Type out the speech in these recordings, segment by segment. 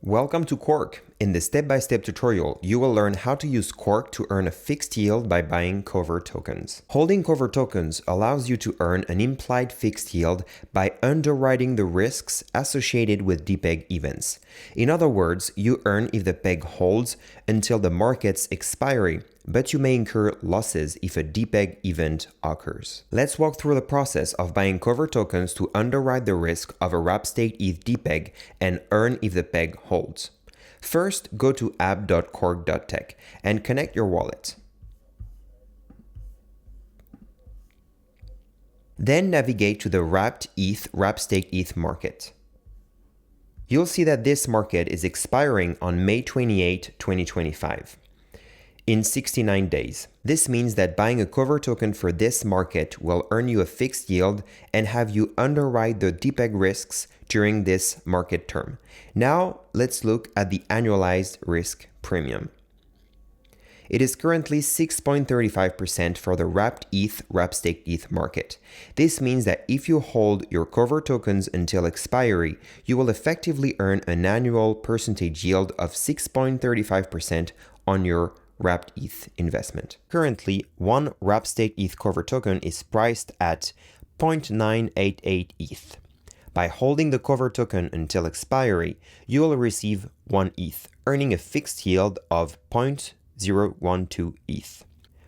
Welcome to Cork. In this step-by-step tutorial, you will learn how to use Cork to earn a fixed yield by buying cover tokens. Holding cover tokens allows you to earn an implied fixed yield by underwriting the risks associated with Depeg events. In other words, you earn if the peg holds until the market's expiry, but you may incur losses if a Depeg event occurs. Let's walk through the process of buying cover tokens to underwrite the risk of a wstETH Depeg and earn if the peg holds. First, go to app.cork.tech and connect your wallet. Then navigate to the wstETH market. You'll see that this market is expiring on May 28, 2025. In 69 days. This means that buying a cover token for this market will earn you a fixed yield and have you underwrite the Depeg risks during this market term. Now, let's look at the annualized risk premium. It is currently 6.35% for the wstETH market. This means that if you hold your cover tokens until expiry, you will effectively earn an annual percentage yield of 6.35% on your wstETH investment. Currently, one wstETH cover token is priced at 0.988 ETH. By holding the cover token until expiry, you will receive 1 ETH, earning a fixed yield of 0.012 ETH,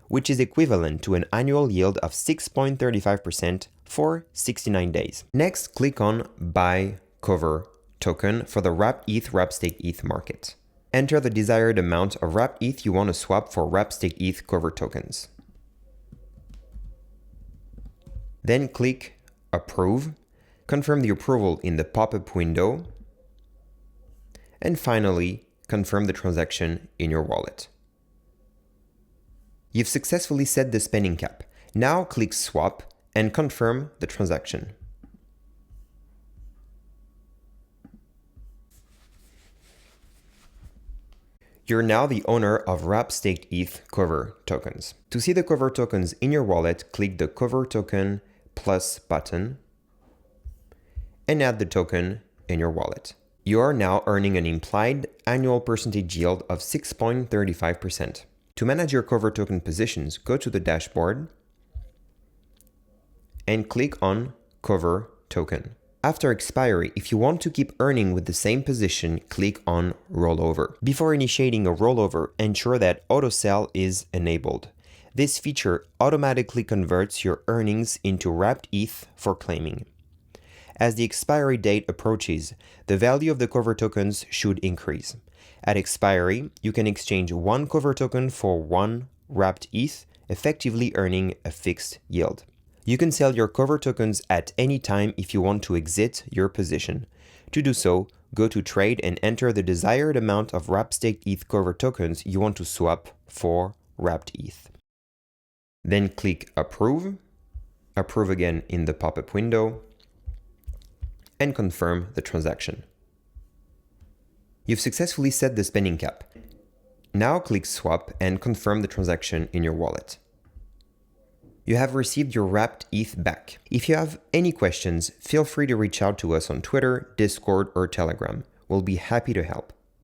which is equivalent to an annual yield of 6.35% for 69 days. Next, click on Buy Cover Token for the wstETH market. Enter the desired amount of wstETH you want to swap for wstETH cover tokens. Then click Approve, confirm the approval in the pop-up window, and finally, confirm the transaction in your wallet. You've successfully set the spending cap. Now click Swap and confirm the transaction. You're now the owner of wstETH cover tokens. To see the cover tokens in your wallet, click the Cover Token Plus button and add the token in your wallet. You are now earning an implied annual percentage yield of 6.35%. To manage your cover token positions, go to the dashboard and click on Cover Token. After expiry, if you want to keep earning with the same position, click on Rollover. Before initiating a rollover, ensure that Auto Sell is enabled. This feature automatically converts your earnings into wstETH for claiming. As the expiry date approaches, the value of the cover tokens should increase. At expiry, you can exchange one cover token for one wstETH, effectively earning a fixed yield. You can sell your cover tokens at any time if you want to exit your position. To do so, go to Trade and enter the desired amount of wstETH cover tokens you want to swap for wstETH. Then click Approve, approve again in the pop-up window, and confirm the transaction. You've successfully set the spending cap. Now click Swap and confirm the transaction in your wallet. You have received your wstETH back. If you have any questions, feel free to reach out to us on Twitter, Discord, or Telegram. We'll be happy to help.